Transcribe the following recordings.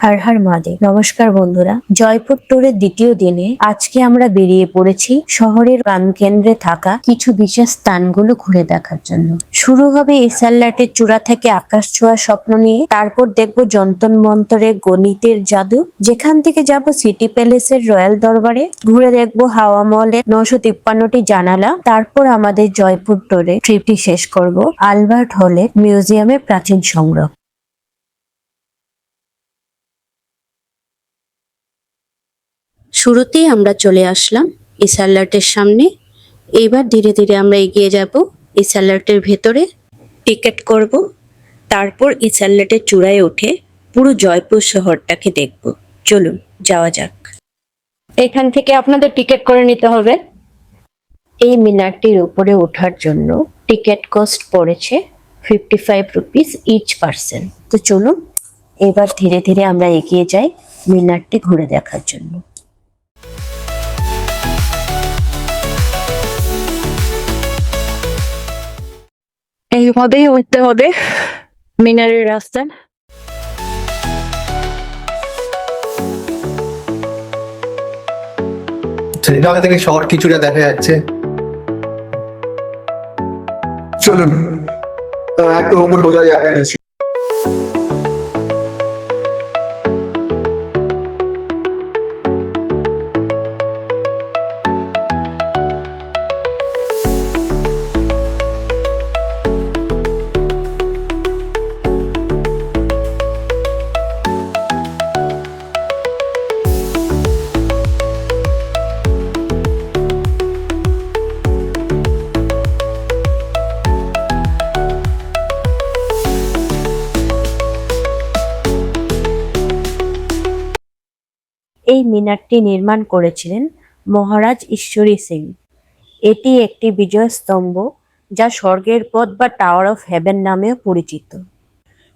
হর হর মহাদেব। নমস্কার বন্ধুরা, জয়পুর ট্যুরের দ্বিতীয় দিনে আজকে আমরা বেরিয়ে পড়েছি শহরের প্রাণকেন্দ্রে থাকা কিছু বিশেষ স্থানগুলো ঘুরে দেখার জন্য। শুরু হবে এসারলাটের চূড়া থেকে আকাশ ছোঁয়া স্বপ্ন নিয়ে, তারপর দেখবো যন্তর মন্তরের গণিতের জাদু, যেখান থেকে যাব সিটি প্যালেসের রয়্যাল দরবারে, ঘুরে দেখবো হাওয়া মহলের 953টি জানালা, তারপর আমাদের জয়পুর ট্যুরে ট্রিপটি শেষ করব আলবার্ট হলের মিউজিয়ামের প্রাচীন সংগ্রহ। শুরুতেই আমরা চলে আসলাম এসারলাটের সামনে। এইবার ধীরে ধীরে আমরা এগিয়ে যাব এসারলাটের ভেতরে, টিকিট করব, তারপর এসারলাটের চূড়ায় উঠে পুরো জয়পুর শহরটাকে দেখব। চলুন যাওয়া যাক। এখান থেকে আপনাদের টিকিট করে নিতে হবে। এই মিনারটির উপরে ওঠার জন্য টিকিট কস্ট পড়েছে 55 রুপিস ইচ পার্সন। তো চলুন এবার ধীরে ধীরে আমরা এগিয়ে যাই মিনারটি ঘুরে দেখার জন্য। এইভাবেই উঠতে হবে মিনারের রাস্তা। ঢাকা থেকে শহর কিছুটা দেখা যাচ্ছে। চলুন একদম উপর বোঝা যাচ্ছে। এই মিনারটি নির্মাণ করেছিলেন মহারাজ ঈশ্বরী সিং। এটি একটি বিজয় স্তম্ভ যা স্বর্গের পথ বা টাওয়ার অফ হেভেন নামেও পরিচিত।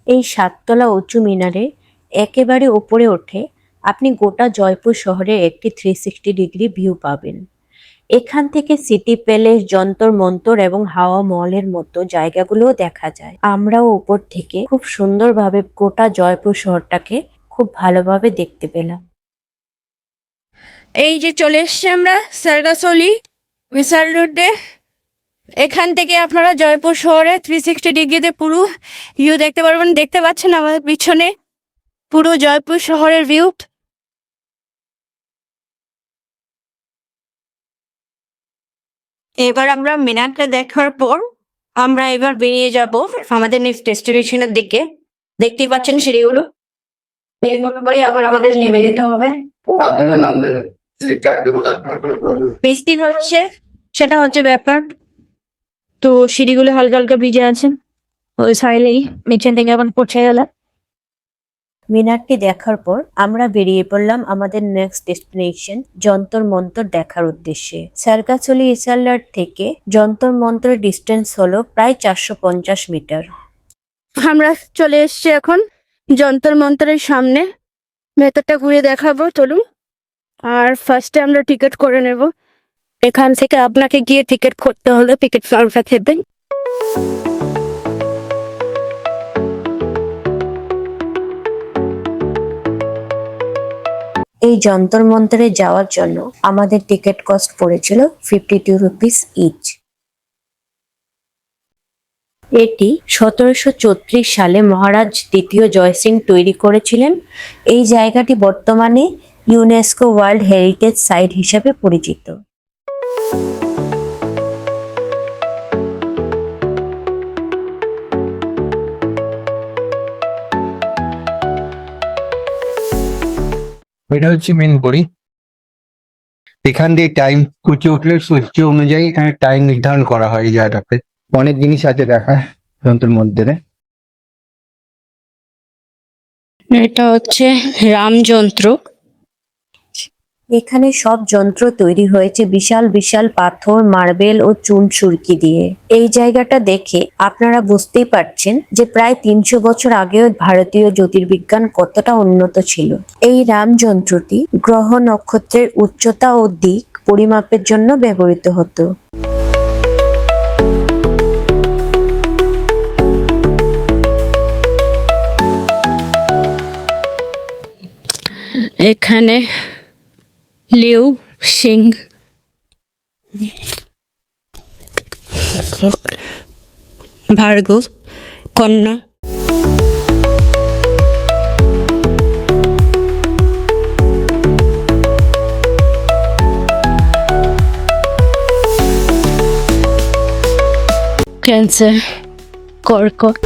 এই 7 তলা উঁচু মিনারে একেবারে উপরে ওঠে আপনি গোটা জয়পুর শহরের একটি 360 ডিগ্রি ভিউ পাবেন। এখান থেকে সিটি প্যালেস, যন্তর মন্তর এবং হাওয়া মহলের মতো জায়গাগুলোও দেখা যায়। আমরাও উপর থেকে খুব সুন্দরভাবে গোটা জয়পুর শহরটাকে খুব ভালোভাবে দেখতে পেলাম। এই যে চলে এসছি আমরা সার্গাসলি বিশাল রোডে। এখান থেকে আপনারা জয়পুর শহরে 360 ডিগ্রিতে পুরো ভিউ দেখতে পারবেন। দেখতে পাচ্ছেন আমাদের পিছনে পুরো জয়পুর শহরের ভিউ। এবার আমরা মিনারটা দেখার পর আমরা এবার বেরিয়ে যাব আমাদের নেক্সট ডেস্টিনেশনের দিকে। দেখতেই পাচ্ছেন সিঁড়িগুলো, আবার আমাদের নেমে যেতে হবে। বৃষ্টি হচ্ছে, সেটা হচ্ছে ব্যাপার। তো সিঁড়িগুলো হালকা হালকা ভিজে আছে, ওই সাইলেই নিচের থেকে এখন পড়ছে গেল। মিনারটি দেখার পর আমরা বেরিয়ে পড়লাম আমাদের নেক্সট ডেস্টিনেশন যন্তর মন্তর দেখার উদ্দেশ্যে। সার্গাসলি এসারলাট থেকে যন্তর মন্তরের ডিস্টেন্স হলো প্রায় 450 মিটার। আমরা চলে এসছি এখন যন্তর মন্তরের সামনে, ভেতরটা ঘুরে দেখাবো চলুন। আর ফার্স্টে আমরা টিকিট করে নেব। এখান থেকে আপনাকে গিয়ে টিকিট করতে হলে টিকিট কাউন্টার থেকে। এই যন্তর মন্তরে যাওয়ার জন্য আমাদের টিকিট কস্ট পড়েছিল 52 রুপিস ইচ। এটি 1734 সালে মহারাজ দ্বিতীয় জয়সিং তৈরি করেছিলেন। এই জায়গাটি বর্তমানে ইউনেস্কো ওয়ার্ল্ড হেরিটেজ সাইট হিসেবে পরিচিত। এটা হচ্ছে মেন বড়ি। এখান দিয়ে টাইম সূর্য উঠলে সূর্য অনুযায়ী এখানে টাইম নির্ধারণ করা হয় এই জায়গাটাতে। অনেক জিনিস আছে দেখা যন্ত্রের মধ্যে। এটা হচ্ছে রামযন্ত্র। এখানে সব যন্ত্র তৈরি হয়েছে বিশাল বিশাল পাথর, মার্বেল ও চুন সুরকি দিয়ে। এই জায়গাটা দেখে আপনারা বুঝতেই পারছেন যে প্রায় 300 বছর আগেও ভারতীয় জ্যোতির্বিজ্ঞান কতটা উন্নত ছিল। এই রাম যন্ত্রটি গ্রহ নক্ষত্রের উচ্চতা ও দিক পরিমাপের জন্য ব্যবহৃত হতো। এখানে লিউ সিং ভার্গব কন্যা। ক্যান্সার, কর্কট।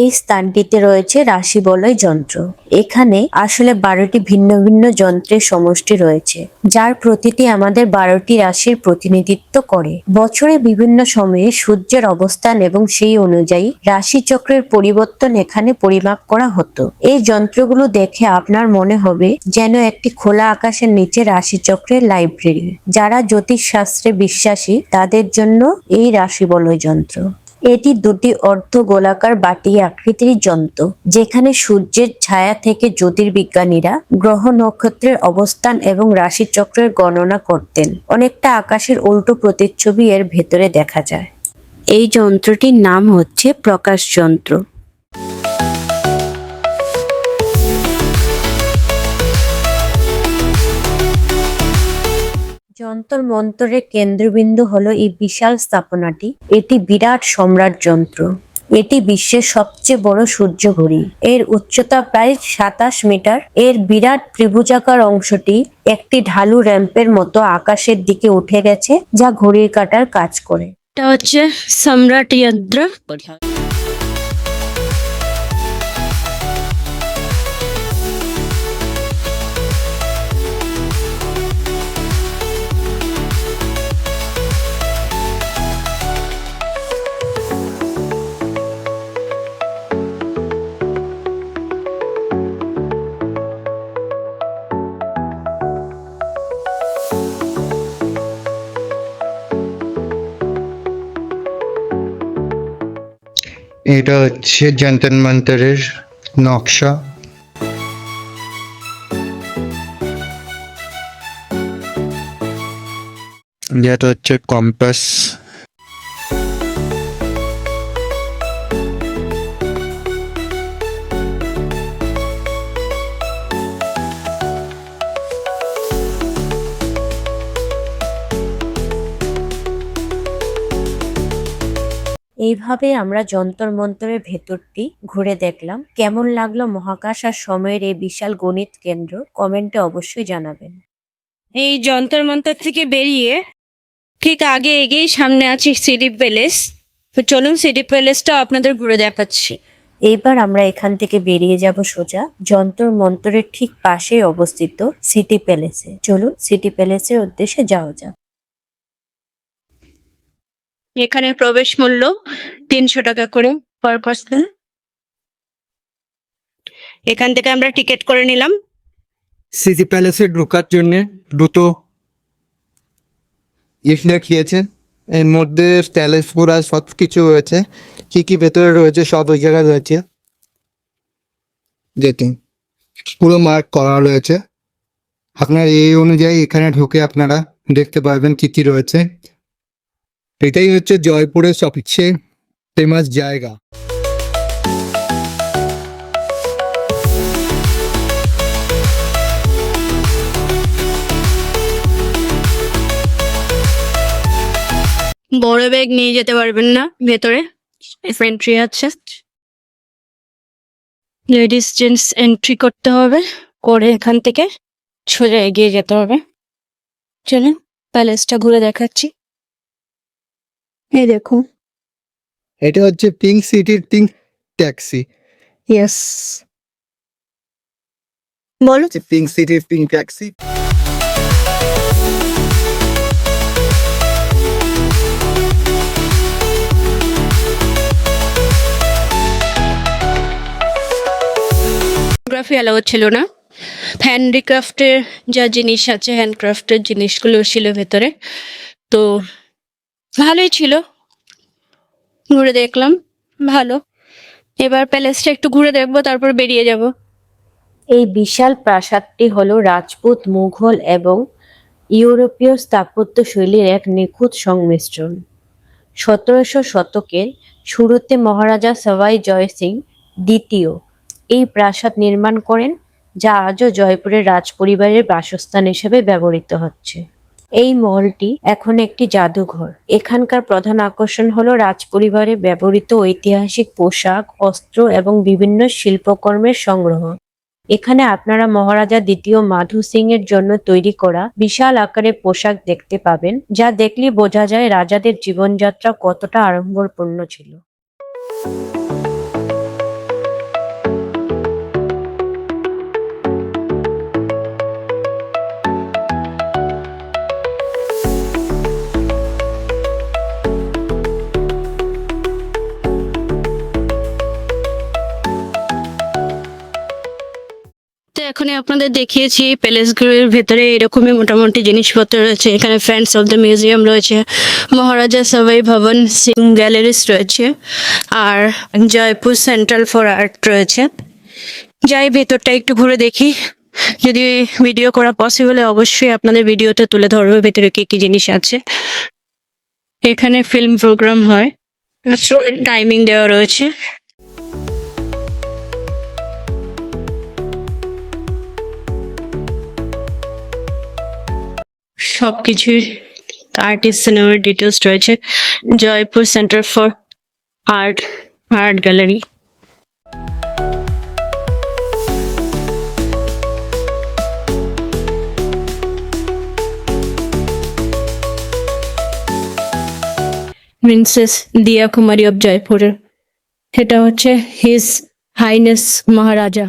এই স্থানটিতে রয়েছে রাশি বলয় যন্ত্র। এখানে আসলে 12টি ভিন্ন ভিন্ন যন্ত্রের সমষ্টি রয়েছে, যার প্রতিটি আমাদের 12টি রাশির প্রতিনিধিত্ব করে। বছরে বিভিন্ন সময়ে সূর্যের অবস্থান এবং সেই অনুযায়ী রাশিচক্রের পরিবর্তন এখানে পরিমাপ করা হতো। এই যন্ত্রগুলো দেখে আপনার মনে হবে যেন একটি খোলা আকাশের নিচে রাশিচক্রের লাইব্রেরি। যারা জ্যোতিষশাস্ত্রে বিশ্বাসী তাদের জন্য এই রাশি বলয় যন্ত্র। এটি দুটি অর্ধ গোলাকার বাটি আকৃতির যন্ত্র, যেখানে সূর্যের ছায়া থেকে জ্যোতির্বিজ্ঞানীরা গ্রহ নক্ষত্রের অবস্থান এবং রাশিচক্রের গণনা করতেন। অনেকটা আকাশের উল্টো প্রতিচ্ছবি এর ভেতরে দেখা যায়। এই যন্ত্রটির নাম হচ্ছে প্রকাশ যন্ত্র। যন্তর মন্তরের কেন্দ্রবিন্দু হলো এই বিশাল স্থাপনাটি। এটি বিরাট সম্রাট যন্ত্র। এটি বিশ্বের সবচেয়ে বড় সূর্য ঘড়ি। এর উচ্চতা প্রায় 27 মিটার। এর বিরাট ত্রিভুজাকার অংশটি একটি ঢালু র্যাম্পের মতো আকাশের দিকে উঠে গেছে, যা ঘড়ির কাঁটার কাজ করে। এটা হচ্ছে সম্রাট যন্ত্র। এটা হচ্ছে যন্তর মন্তরের নকশা। যেটা হচ্ছে কম্পাস। এইভাবে আমরা যন্তর মন্তরের ভেতরটি ঘুরে দেখলাম। কেমন লাগলো মহাকাশ আর সময়ের এই বিশাল গণিত কেন্দ্র, কমেন্টে অবশ্যই জানাবেন। এই যন্তর মন্তর থেকে বেরিয়ে ঠিক আগে এগিয়ে সামনে আছে সিটি প্যালেস। তো চলুন সিটি প্যালেসটা আপনাদের ঘুরে দেখাচ্ছি। এইবার আমরা এখান থেকে বেরিয়ে যাব সোজা যন্তর মন্তরের ঠিক পাশে অবস্থিত সিটি প্যালেসে। চলুন সিটি প্যালেসের উদ্দেশ্যে যাওয়া যাক। এখানে প্রবেশ মূল্য 300 টাকা করে পার পার্সন। এখান থেকে আমরা টিকিট করে নিলাম। সিটি প্যালেসে ঢোকার জন্য দুটো ইট দেখিয়েছে। এর মধ্যে প্যালেস পুরা সব কিছু রয়েছে, কি কি ভেতরে রয়েছে সব ওই জায়গায় রয়েছে। দেখুন পুরো মার্ক করা রয়েছে। আপনার এই অনুযায়ী এখানে ঢুকে আপনারা দেখতে পারবেন কি কি রয়েছে। এটাই হচ্ছে জয়পুরের সবচেয়ে ফেমাস জায়গা। বড় ব্যাগ নিয়ে যেতে পারবেন না ভেতরে। এন্ট্রি আছে, লেডিস জেন্টস এন্ট্রি করতে হবে, করে এখান থেকে সোজা এগিয়ে যেতে হবে। চলুন প্যালেসটা ঘুরে দেখাচ্ছি। এই দেখুন, এটা হচ্ছে পিঙ্ক সিটির পিঙ্ক ট্যাক্সি। ইয়েস, বলো। Pink city, pink taxi. Photography allowed ছিল না। হ্যান্ডিক্রাফটের যা জিনিস আছে, হ্যান্ডক্রাফটের জিনিসগুলো ছিল ভেতরে। তো ভালোই ছিল, ঘুরে দেখলাম, ভালো। এবার প্যালেসটা একটু ঘুরে দেখবো, তারপর বেরিয়ে যাব। এই বিশাল প্রাসাদটি হলো রাজপুত, মুঘল এবং ইউরোপীয় স্থাপত্য শৈলীর এক নিখুঁত সংমিশ্রণ। 1700 শতকের শুরুতে মহারাজা সওয়াই জয় সিং দ্বিতীয় এই প্রাসাদ নির্মাণ করেন, যা আজও জয়পুরের রাজপরিবারের বাসস্থান হিসেবে ব্যবহৃত হচ্ছে। এই মহলটি এখন একটি জাদুঘর। এখানকার প্রধান আকর্ষণ হলো রাজপরিবারে ব্যবহৃত ঐতিহাসিক পোশাক, অস্ত্র এবং বিভিন্ন শিল্পকর্মের সংগ্রহ। এখানে আপনারা মহারাজা দ্বিতীয় মাধু সিং এর জন্য তৈরি করা বিশাল আকারের পোশাক দেখতে পাবেন, যা দেখলে বোঝা যায় রাজাদের জীবনযাত্রা কতটা আড়ম্বরপূর্ণ ছিল। তো এখনই আপনাদের দেখিয়েছি প্যালেসগুলোর ভেতরে এরকমই মোটামুটি জিনিসপত্র রয়েছে। এখানে ফ্রেন্ডস অফ দ্য মিউজিয়াম রয়েছে, মহারাজা সবাই ভবন সিং গ্যালারিস রয়েছে, আর জয়পুর সেন্ট্রাল ফর আর্ট রয়েছে। যাই ভেতরটা একটু ঘুরে দেখি, যদি ভিডিও করা পসিবল হয় অবশ্যই আপনাদের ভিডিওতে তুলে ধরবো ভেতরে কি কি জিনিস আছে। এখানে ফিল্ম প্রোগ্রাম হয়, টাইমিং দেওয়া রয়েছে। সবকিছুই আর্টিস্ট সিনেমার ডিটেলস রয়েছে। Jaipur centre for art, art gallery. Princess দিয়া কুমারী অফ জয়পুরের, এটা হচ্ছে হিজ হাইনেস মহারাজা।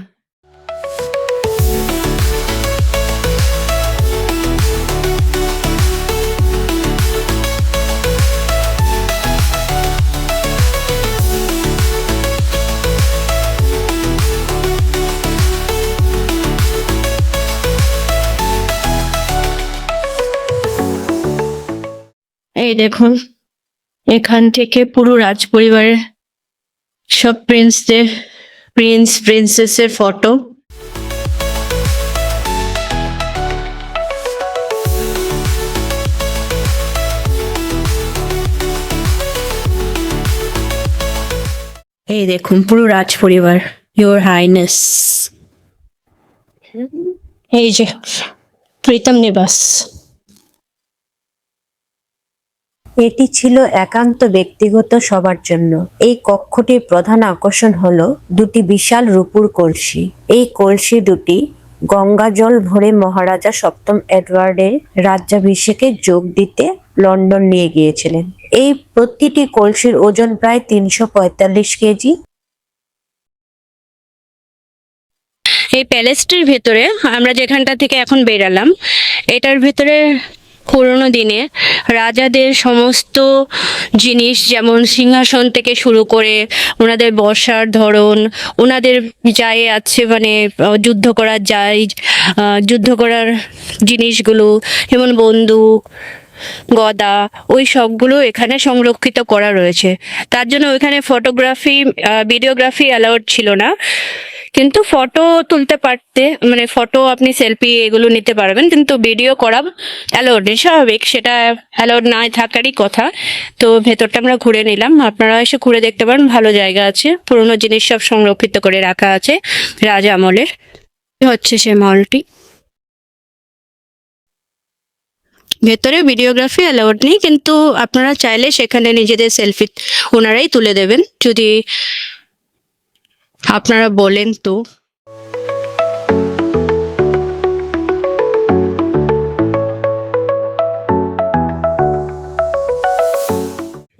এই দেখুন, এখান থেকে পুরো রাজ পরিবারের সব প্রিন্সেসের ফটো। এই দেখুন পুরো রাজ পরিবার, ইয়োর হাইনেস। এই যে প্রীতম নিবাস। এটি ছিল একান্ত ব্যক্তিগত সবার জন্য। এই কক্ষটির প্রধান আকর্ষণ হলো দুটি বিশাল রূপুর কলসি। এই কলসি দুটি গঙ্গা জল ভরে মহারাজা সপ্তম এডওয়ার্ডের রাজ্যাভিষেকে যোগ দিতে লন্ডন নিয়ে গিয়েছিলেন। এই প্রতিটি কলসির ওজন প্রায় 345 কেজি। এই প্যালেসটির ভেতরে আমরা যেখানটা থেকে এখন বেরালাম, এটার ভেতরে পুরোনো দিনে রাজাদের সমস্ত জিনিস, যেমন সিংহাসন থেকে শুরু করে ওনাদের বসার ধরন, ওনাদের যায় আছে মানে যুদ্ধ করার জিনিসগুলো, যেমন বন্দুক, গদা, ওই সবগুলো এখানে সংরক্ষিত করা রয়েছে। তার জন্য ওইখানে ফটোগ্রাফি, ভিডিওগ্রাফি অ্যালাউড ছিল না, কিন্তু ফটো তুলতে পারতে, মানে ফটো আপনি সেলফি এগুলো নিতে পারবেন, কিন্তু ভিডিও করা অ্যালাউড নেই। স্বাভাবিক, সেটা অ্যালাউড না থাকারই কথা। তো ভেতরটা আমরা ঘুরে নিলাম, আপনারা এসে ঘুরে দেখতে পারেন, ভালো জায়গা আছে, পুরোনো জিনিস সব সংরক্ষিত করে রাখা আছে রাজ আমলের। হচ্ছে সে মলটি। ভেতরে ভিডিওগ্রাফি অ্যালাউড নেই, কিন্তু আপনারা চাইলে সেখানে নিজেদের সেলফি ওনারাই তুলে দেবেন যদি আপনারা বলেন। তো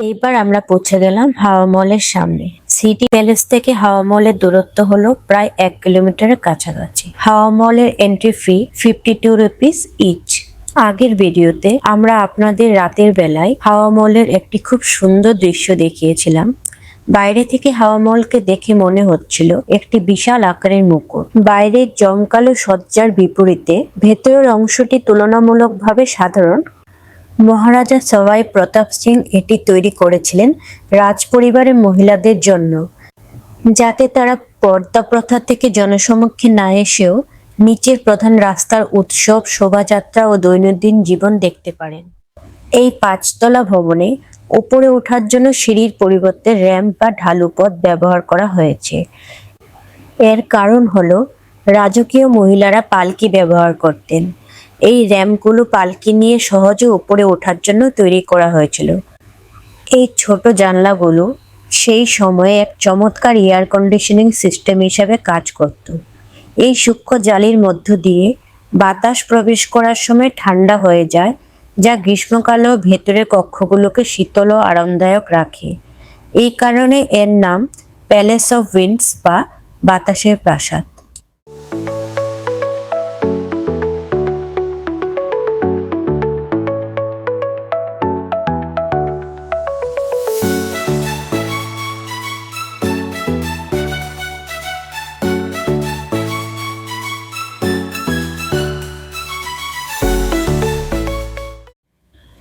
এইবার আমরা পৌঁছে গেলাম হাওয়া মলের সামনে। সিটি প্যালেস থেকে হাওয়া মহলের দূরত্ব হলো প্রায় 1 কিলোমিটারের কাছাকাছি। হাওয়া মহলের এন্ট্রি ফি 52 রুপিস ইচ। আগের ভিডিওতে আমরা আপনাদের রাতের বেলায় হাওয়া মহলের একটি খুব সুন্দর দৃশ্য দেখিয়েছিলাম। বাইরে থেকে হাওয়া মহলকে দেখে মনে হচ্ছিল একটি বিশাল আকারের মুকুট। বাইরের জমকালো সজ্জার বিপরীতে ভেতরের অংশটি তুলনামূলকভাবে সাধারণ। মহারাজা সওয়াই প্রতাপ সিং এটি তৈরি করেছিলেন রাজপরিবারের মহিলাদের জন্য, যাতে তারা পর্দা প্রথা থেকে জনসমক্ষে না এসেও নিচের প্রধান রাস্তার উৎসব, শোভাযাত্রা ও দৈনন্দিন জীবন দেখতে পারেন। এই 5 তলা ভবনে উপরে ওঠার জন্য সিঁড়ির পরিবর্তে র্যাম্প বা ঢালু পথ ব্যবহার করা হয়েছে। এর কারণ হলো রাজকীয় মহিলারা পালকি ব্যবহার করতেন। এই র্যাম্পগুলো পালকি নিয়ে সহজে উপরে ওঠার জন্য তৈরি করা হয়েছিল। এই ছোট জানলাগুলো সেই সময়ে এক চমৎকার এয়ার কন্ডিশনিং সিস্টেম হিসাবে কাজ করত। এই সূক্ষ্ম জালির মধ্য দিয়ে বাতাস প্রবেশ করার সময় ঠান্ডা হয়ে যায়, যা গ্রীষ্মকালেও ভেতরের কক্ষগুলোকে শীতল ও আরামদায়ক রাখে। এই কারণে এর নাম প্যালেস অফ উইন্ডস বা বাতাসের প্রাসাদ।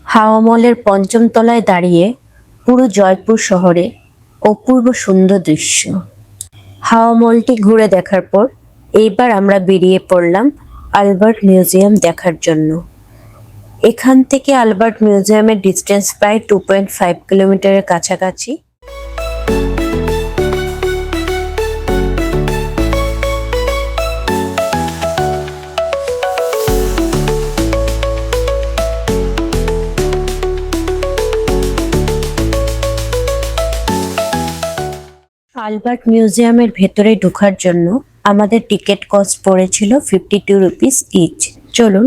হাওয়া মহলের 5ম তলায় দাঁড়িয়ে পুরো জয়পুর শহরে অপূর্ব সুন্দর দৃশ্য। হাওয়া মহলটি ঘুরে দেখার পর এইবার আমরা বেরিয়ে পড়লাম আলবার্ট মিউজিয়াম দেখার জন্য। এখান থেকে আলবার্ট মিউজিয়ামের ডিস্টেন্স প্রায় 2.5 কিলোমিটারের কাছাকাছি। আলবার্ট মিউজিয়ামের ভেতরে ঢোকার জন্য আমাদের টিকিট কস্ট পড়েছিল 52 রুপিস ইচ। চলুন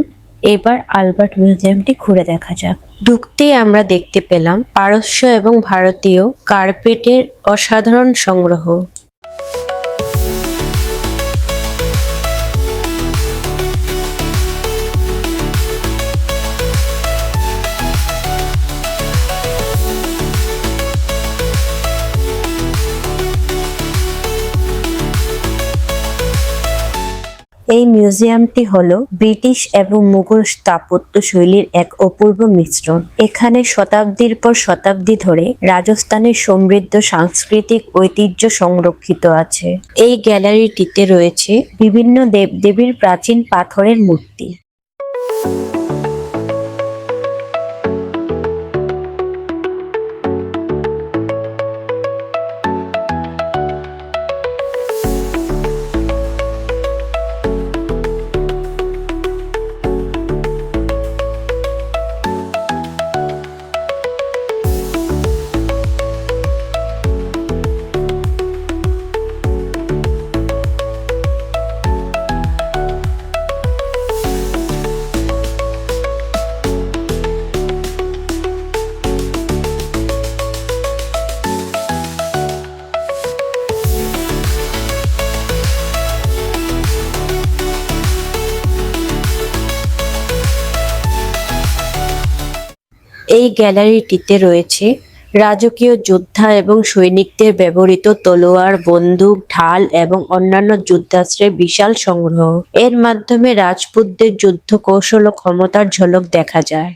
এবার আলবার্ট মিউজিয়ামটি ঘুরে দেখা যাক। ঢুকতেই আমরা দেখতে পেলাম পারস্য এবং ভারতীয় কার্পেটের অসাধারণ সংগ্রহ। এই মিউজিয়ামটি হলো ব্রিটিশ এবং মুঘল স্থাপত্য শৈলীর এক অপূর্ব মিশ্রণ। এখানে শতাব্দীর পর শতাব্দী ধরে রাজস্থানের সমৃদ্ধ সাংস্কৃতিক ঐতিহ্য সংরক্ষিত আছে। এই গ্যালারিটিতে রয়েছে বিভিন্ন দেবদেবীর প্রাচীন পাথরের মূর্তি। এই গ্যালারিটিতে রয়েছে রাজকীয় যোদ্ধা এবং সৈনিকদের ব্যবহৃত তলোয়ার, বন্দুক, ঢাল এবং অন্যান্য যুদ্ধাস্ত্রের বিশাল সংগ্রহ। এর মাধ্যমে রাজপুতদের যুদ্ধ কৌশল ও ক্ষমতার ঝলক দেখা যায়।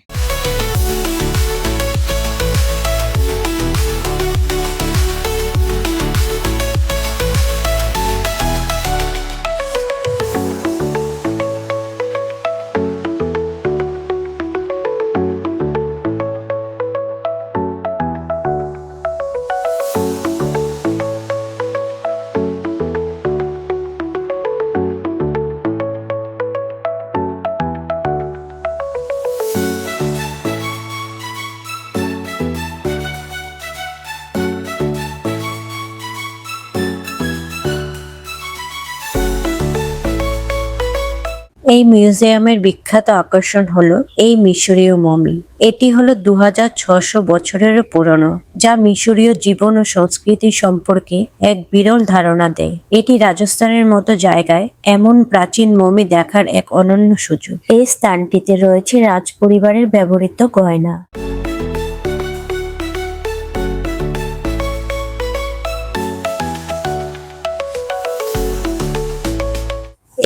এই মিউজিয়ামের বিখ্যাত আকর্ষণ হলো এই মিশরীয় মমি। এটি হলো 2600 বছরেরও পুরনো, যা মিশরীয় জীবন ও সংস্কৃতি সম্পর্কে এক বিরল ধারণা দেয়। এটি রাজস্থানের মতো জায়গায় এমন প্রাচীন মমি দেখার এক অনন্য সুযোগ। এই স্থানটিতে রয়েছে রাজপরিবারের ব্যবহৃত গয়না।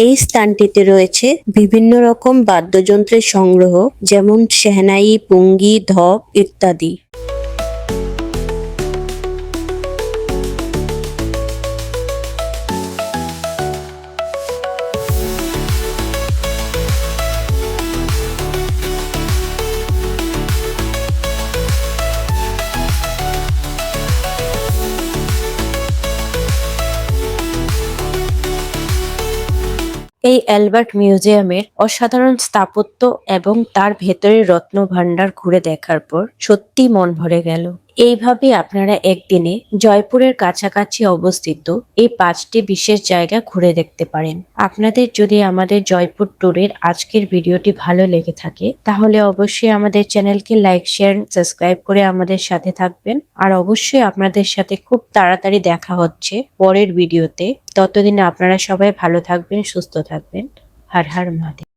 এই স্থানটিতে রয়েছে বিভিন্ন রকম বাদ্যযন্ত্রের সংগ্রহ, যেমন শেহনাই, পুঙ্গি, ধপ ইত্যাদি। এই অ্যালবার্ট মিউজিয়ামের অসাধারণ স্থাপত্য এবং তার ভেতরের রত্নভাণ্ডার ঘুরে দেখার পর সত্যি মন ভরে গেল। এইভাবে আপনারা একদিনে জয়পুরের কাছাকাছি অবস্থিত এই 5টি বিশেষ জায়গা ঘুরে দেখতে পারেন। আপনাদের যদি আমাদের জয়পুর ট্যুরের আজকের ভিডিওটি ভালো লেগে থাকে, তাহলে অবশ্যই আমাদের চ্যানেলকে লাইক, শেয়ার, সাবস্ক্রাইব করে আমাদের সাথে থাকবেন। আর অবশ্যই আপনাদের সাথে খুব তাড়াতাড়ি দেখা হচ্ছে পরের ভিডিওতে। ততদিনে আপনারা সবাই ভালো থাকবেন, সুস্থ থাকবেন। হর হর মহাদেব।